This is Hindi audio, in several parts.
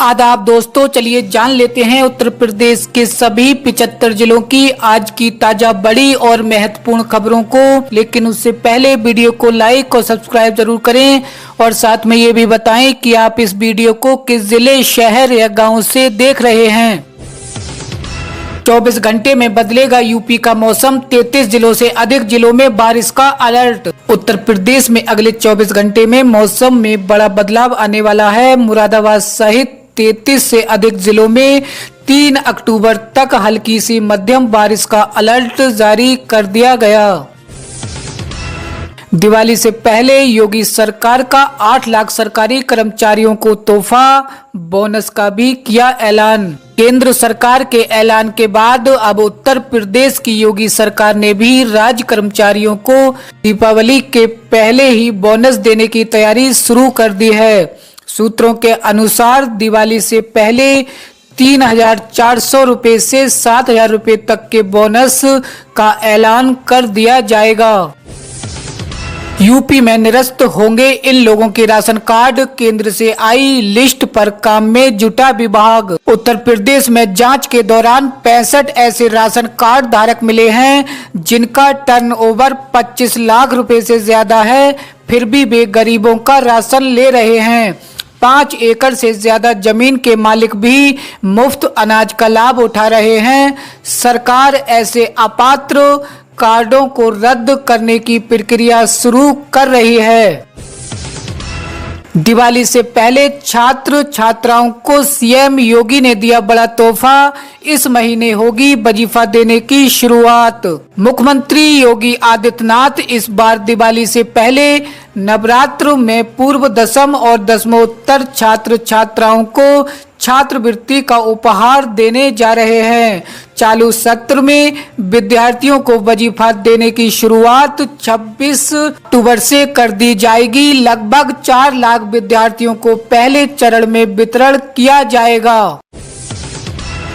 आदाब दोस्तों, चलिए जान लेते हैं उत्तर प्रदेश के सभी 75 जिलों की आज की ताजा बड़ी और महत्वपूर्ण खबरों को। लेकिन उससे पहले वीडियो को लाइक और सब्सक्राइब जरूर करें और साथ में ये भी बताएं कि आप इस वीडियो को किस जिले, शहर या गांव से देख रहे हैं। 24 घंटे में बदलेगा यूपी का मौसम, 33 जिलों से अधिक जिलों में बारिश का अलर्ट। उत्तर प्रदेश में अगले 24 घंटे में मौसम में बड़ा बदलाव आने वाला है। मुरादाबाद सहित 33 से अधिक जिलों में 3 अक्टूबर तक हल्की से मध्यम बारिश का अलर्ट जारी कर दिया गया। दिवाली से पहले योगी सरकार का 8 लाख सरकारी कर्मचारियों को तोहफा, बोनस का भी किया ऐलान। केंद्र सरकार के ऐलान के बाद अब उत्तर प्रदेश की योगी सरकार ने भी राज्य कर्मचारियों को दीपावली के पहले ही बोनस देने की तैयारी शुरू कर दी है। सूत्रों के अनुसार दिवाली से पहले 3,400 रुपए से 7,000 रुपए तक के बोनस का ऐलान कर दिया जाएगा। यूपी में निरस्त होंगे इन लोगों के राशन कार्ड, केंद्र से आई लिस्ट पर काम में जुटा विभाग। उत्तर प्रदेश में जांच के दौरान 65 ऐसे राशन कार्ड धारक मिले हैं जिनका टर्नओवर 25 लाख रुपए से ज्यादा है, फिर भी वे गरीबों का राशन ले रहे हैं। 5 एकड़ से ज्यादा जमीन के मालिक भी मुफ्त अनाज का लाभ उठा रहे हैं। सरकार ऐसे अपात्र कार्डों को रद्द करने की प्रक्रिया शुरू कर रही है। दिवाली से पहले छात्र छात्राओं को सीएम योगी ने दिया बड़ा तोहफा, इस महीने होगी वजीफा देने की शुरुआत। मुख्यमंत्री योगी आदित्यनाथ इस बार दिवाली से पहले नवरात्र में पूर्व दसम और दसमोत्तर छात्र छात्राओं को छात्रवृत्ति का उपहार देने जा रहे हैं। चालू सत्र में विद्यार्थियों को वजीफा देने की शुरुआत 26 अक्टूबर से कर दी जाएगी। लगभग 4 लाख विद्यार्थियों को पहले चरण में वितरण किया जाएगा।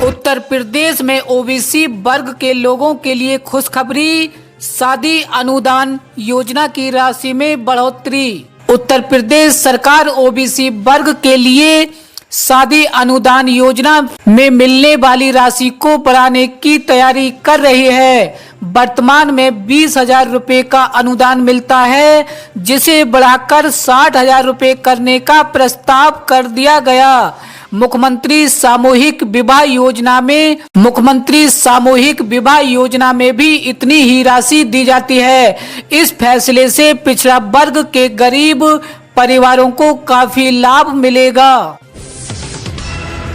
उत्तर प्रदेश में ओबीसी वर्ग के लोगों के लिए खुशखबरी, शादी अनुदान योजना की राशि में बढ़ोतरी। उत्तर प्रदेश सरकार ओबीसी वर्ग के लिए शादी अनुदान योजना में मिलने वाली राशि को बढ़ाने की तैयारी कर रही है। वर्तमान में 20,000 रुपए का अनुदान मिलता है, जिसे बढ़ाकर 60,000 रुपए करने का प्रस्ताव कर दिया गया। मुख्यमंत्री सामूहिक विवाह योजना में भी इतनी ही राशि दी जाती है। इस फैसले से पिछड़ा वर्ग के गरीब परिवारों को काफी लाभ मिलेगा।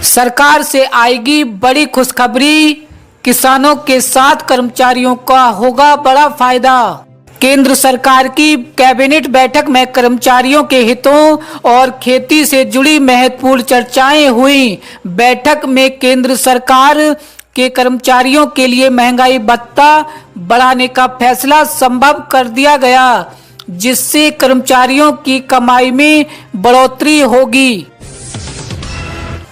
सरकार से आएगी बड़ी खुशखबरी, किसानों के साथ कर्मचारियों का होगा बड़ा फायदा। केंद्र सरकार की कैबिनेट बैठक में कर्मचारियों के हितों और खेती से जुड़ी महत्वपूर्ण चर्चाएं हुई। बैठक में केंद्र सरकार के कर्मचारियों के लिए महंगाई भत्ता बढ़ाने का फैसला संभव कर दिया गया, जिससे कर्मचारियों की कमाई में बढ़ोतरी होगी।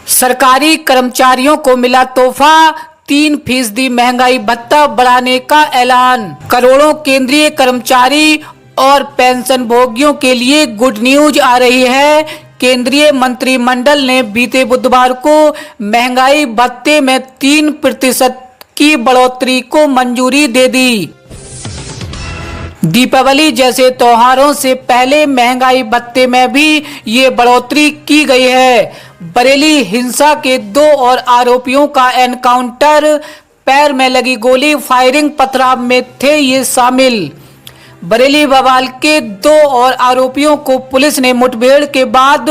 सरकारी कर्मचारियों को मिला तोहफा, 3% महंगाई भत्ता बढ़ाने का ऐलान। करोड़ों केंद्रीय कर्मचारी और पेंशन भोगियों के लिए गुड न्यूज आ रही है। केंद्रीय मंत्रिमंडल ने बीते बुधवार को महंगाई भत्ते में 3% की बढ़ोतरी को मंजूरी दे दी। दीपावली जैसे त्योहारों से पहले महंगाई भत्ते में भी ये बढ़ोतरी की गई है। बरेली हिंसा के 2 और आरोपियों का एनकाउंटर, पैर में लगी गोली, फायरिंग, पथराव में थे ये शामिल। बरेली बवाल के 2 और आरोपियों को पुलिस ने मुठभेड़ के बाद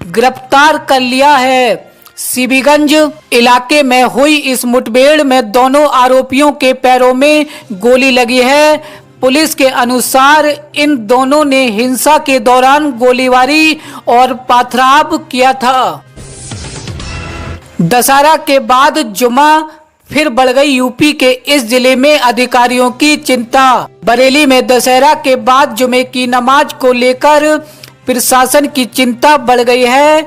गिरफ्तार कर लिया है। सीबीगंज इलाके में हुई इस मुठभेड़ में दोनों आरोपियों के पैरों में गोली लगी है। पुलिस के अनुसार इन दोनों ने हिंसा के दौरान गोलीबारी और पथराव किया था। दशहरा के बाद जुमा फिर बढ़ गई यूपी के इस जिले में अधिकारियों की चिंता। बरेली में दशहरा के बाद जुमे की नमाज को लेकर प्रशासन की चिंता बढ़ गई है।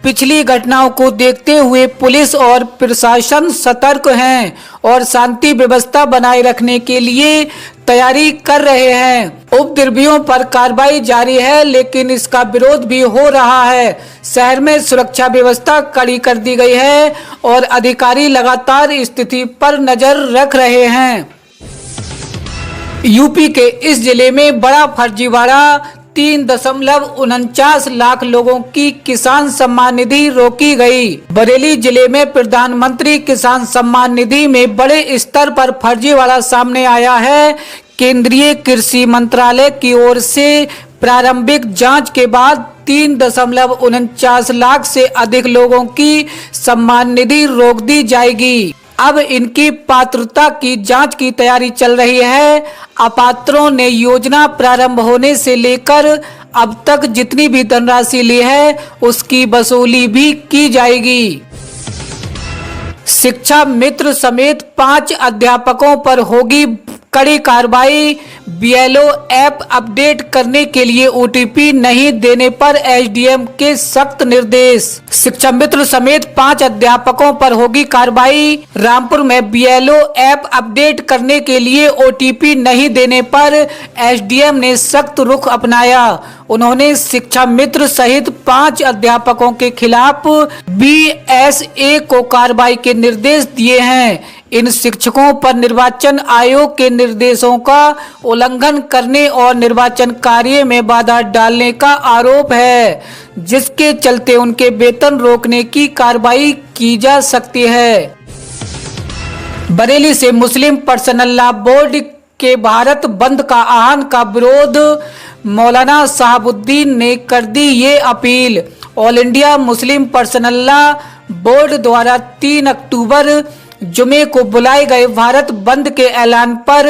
पिछली घटनाओं को देखते हुए पुलिस और प्रशासन सतर्क हैं और शांति व्यवस्था बनाए रखने के लिए तैयारी कर रहे हैं। उपद्रवियों पर कार्रवाई जारी है, लेकिन इसका विरोध भी हो रहा है। शहर में सुरक्षा व्यवस्था कड़ी कर दी गई है और अधिकारी लगातार स्थिति पर नजर रख रहे हैं। यूपी के इस जिले में बड़ा फर्जीवाड़ा, 3.49 लाख लोगों की किसान सम्मान निधि रोकी गई। बरेली जिले में प्रधानमंत्री किसान सम्मान निधि में बड़े स्तर पर फर्जीवाड़ा सामने आया है। केंद्रीय कृषि मंत्रालय की ओर से प्रारंभिक जांच के बाद 3.49 लाख से अधिक लोगों की सम्मान निधि रोक दी जाएगी। अब इनकी पात्रता की जांच की तैयारी चल रही है। अपात्रों ने योजना प्रारंभ होने से लेकर अब तक जितनी भी धनराशि ली है उसकी वसूली भी की जाएगी। शिक्षा मित्र समेत 5 अध्यापकों पर होगी कड़ी कार्रवाई। बीएलओ ऐप अपडेट करने के लिए ओटीपी नहीं देने पर एसडीएम के सख्त निर्देश। शिक्षा मित्र समेत 5 अध्यापकों पर होगी कार्रवाई। रामपुर में बीएलओ ऐप अपडेट करने के लिए ओटीपी नहीं देने पर एसडीएम ने सख्त रुख अपनाया। उन्होंने शिक्षा मित्र सहित 5 अध्यापकों के खिलाफ बीएसए को कार्रवाई के निर्देश दिए हैं। इन शिक्षकों पर निर्वाचन आयोग के निर्देशों का उल्लंघन करने और निर्वाचन कार्य में बाधा डालने का आरोप है, जिसके चलते उनके वेतन रोकने की कार्रवाई की जा सकती है। बरेली से मुस्लिम पर्सनल लॉ बोर्ड के भारत बंद का आह्वान का विरोध, मौलाना शहाबुद्दीन ने कर दी ये appeal. All India Muslim personal law board द्वारा 3 अक्टूबर जुमे को बुलाए गए भारत बंद के ऐलान पर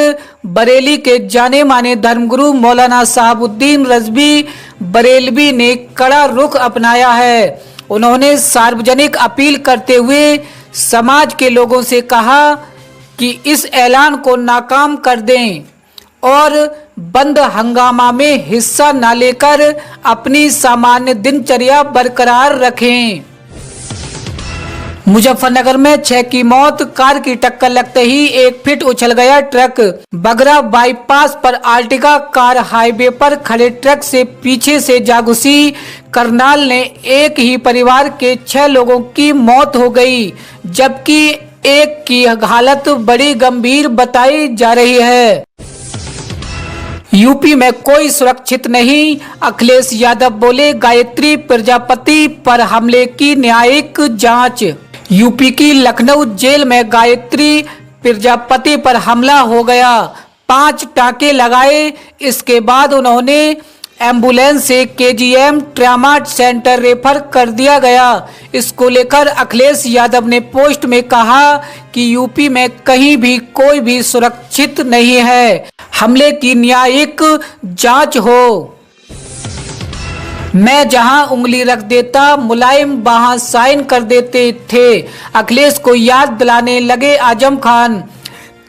बरेली के जाने माने धर्मगुरु मौलाना शहाबुद्दीन रजवी बरेलवी ने कड़ा रुख अपनाया है। उन्होंने सार्वजनिक अपील करते हुए समाज के लोगों से कहा कि इस ऐलान को नाकाम कर दें और बंद हंगामा में हिस्सा न लेकर अपनी सामान्य दिनचर्या बरकरार रखें। मुजफ्फरनगर में 6 की मौत, कार की टक्कर लगते ही 1 फीट उछल गया ट्रक। बगरा बाईपास पर आर्टिगा कार हाईवे पर खड़े ट्रक से पीछे से जा घुसी। करनाल ने एक ही परिवार के 6 लोगों की मौत हो गई, जबकि एक की हालत बड़ी गंभीर बताई जा रही है। यूपी में कोई सुरक्षित नहीं, अखिलेश यादव बोले। गायत्री प्रजापति पर हमले की न्यायिक जांच। यूपी की लखनऊ जेल में गायत्री प्रजापति पर हमला हो गया। 5 टांके लगाए। इसके बाद उन्होंने एम्बुलेंस से केजीएम ट्रामा सेंटर रेफर कर दिया गया। इसको लेकर अखिलेश यादव ने पोस्ट में कहा कि यूपी में कहीं भी कोई भी सुरक्षित नहीं है, हमले की न्यायिक जांच हो। मैं जहां उंगली रख देता मुलायम वहां साइन कर देते थे, अखिलेश को याद दिलाने लगे आजम खान।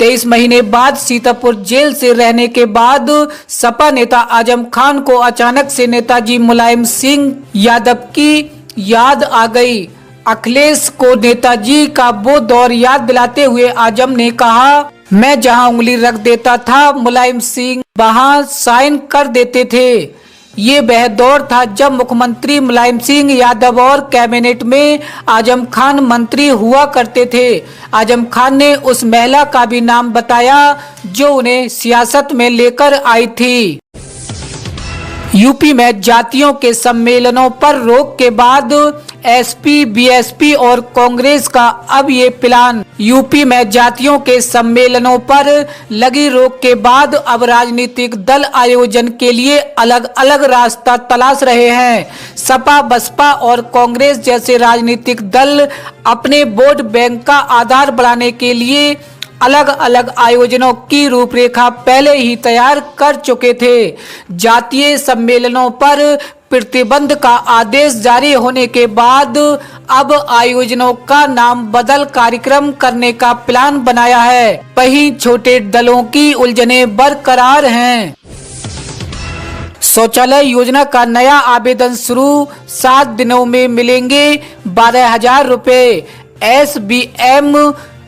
23 महीने बाद सीतापुर जेल से रहने के बाद सपा नेता आजम खान को अचानक से नेताजी मुलायम सिंह यादव की याद आ गई। अखिलेश को नेताजी का वो दौर याद दिलाते हुए आजम ने कहा, मैं जहां उंगली रख देता था मुलायम सिंह वहां साइन कर देते थे। ये वह दौर था जब मुख्यमंत्री मुलायम सिंह यादव और कैबिनेट में आजम खान मंत्री हुआ करते थे। आजम खान ने उस महिला का भी नाम बताया जो उन्हें सियासत में लेकर आई थी। यूपी में जातियों के सम्मेलनों पर रोक के बाद एसपी, बीएसपी और कांग्रेस का अब ये प्लान। यूपी में जातियों के सम्मेलनों पर लगी रोक के बाद अब राजनीतिक दल आयोजन के लिए अलग अलग रास्ता तलाश रहे हैं। सपा, बसपा और कांग्रेस जैसे राजनीतिक दल अपने वोट बैंक का आधार बढ़ाने के लिए अलग अलग आयोजनों की रूपरेखा पहले ही तैयार कर चुके थे। जातीय सम्मेलनों पर प्रतिबंध का आदेश जारी होने के बाद अब आयोजनों का नाम बदल कार्यक्रम करने का प्लान बनाया है। वहीं छोटे दलों की उलझनें बरकरार हैं। शौचालय योजना का नया आवेदन शुरू, 7 दिनों में मिलेंगे 12,000 रुपए। एसबीएम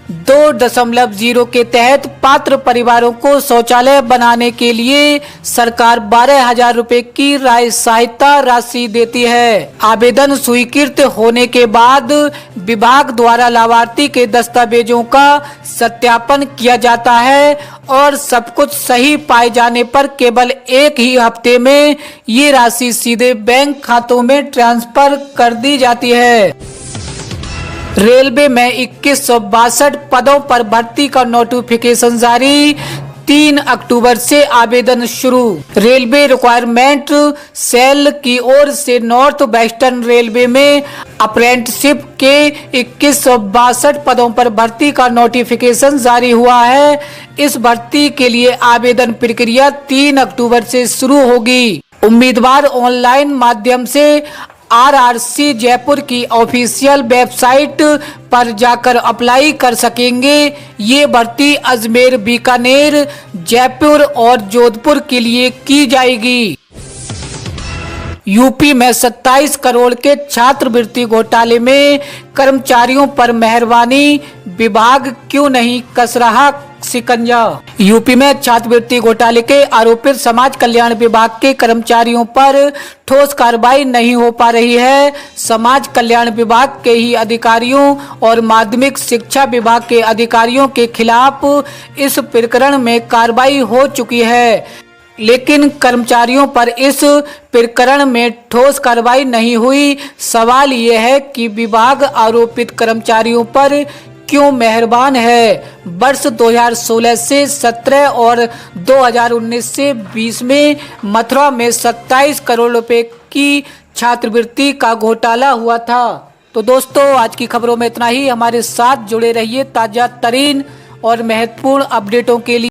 2.0 के तहत पात्र परिवारों को शौचालय बनाने के लिए सरकार 12,000 रुपए की सहायता राशि देती है। आवेदन स्वीकृत होने के बाद विभाग द्वारा लाभार्थी के दस्तावेजों का सत्यापन किया जाता है और सब कुछ सही पाए जाने पर केवल एक ही हफ्ते में ये राशि सीधे बैंक खातों में ट्रांसफर कर दी जाती है। रेलवे में 2162 पदों पर भर्ती का नोटिफिकेशन जारी, 3 अक्टूबर से आवेदन शुरू। रेलवे रिक्वायरमेंट सेल की ओर से नॉर्थ वेस्टर्न रेलवे में अप्रेंटिसशिप के 2162 पदों पर भर्ती का नोटिफिकेशन जारी हुआ है। इस भर्ती के लिए आवेदन प्रक्रिया 3 अक्टूबर से शुरू होगी। उम्मीदवार ऑनलाइन माध्यम से आरआरसी जयपुर की ऑफिशियल वेबसाइट पर जाकर अप्लाई कर सकेंगे। ये भर्ती अजमेर, बीकानेर, जयपुर और जोधपुर के लिए की जाएगी। यूपी में 27 करोड़ के छात्रवृत्ति घोटाले में कर्मचारियों पर मेहरबानी, विभाग क्यों नहीं कस रहा शिकंजा। यूपी में छात्रवृत्ति घोटाले के आरोपित समाज कल्याण विभाग के कर्मचारियों पर ठोस कार्रवाई नहीं हो पा रही है। समाज कल्याण विभाग के ही अधिकारियों और माध्यमिक शिक्षा विभाग के अधिकारियों के खिलाफ इस प्रकरण में कार्रवाई हो चुकी है, लेकिन कर्मचारियों पर इस प्रकरण में ठोस कार्रवाई नहीं हुई। सवाल यह है कि विभाग आरोपित कर्मचारियों पर क्यों मेहरबान है। वर्ष 2016 से 17 और 2019 से 20 में मथुरा में 27 करोड़ रुपए की छात्रवृत्ति का घोटाला हुआ था। तो दोस्तों, आज की खबरों में इतना ही। हमारे साथ जुड़े रहिए ताजा तरीन और महत्वपूर्ण अपडेटों के लिए।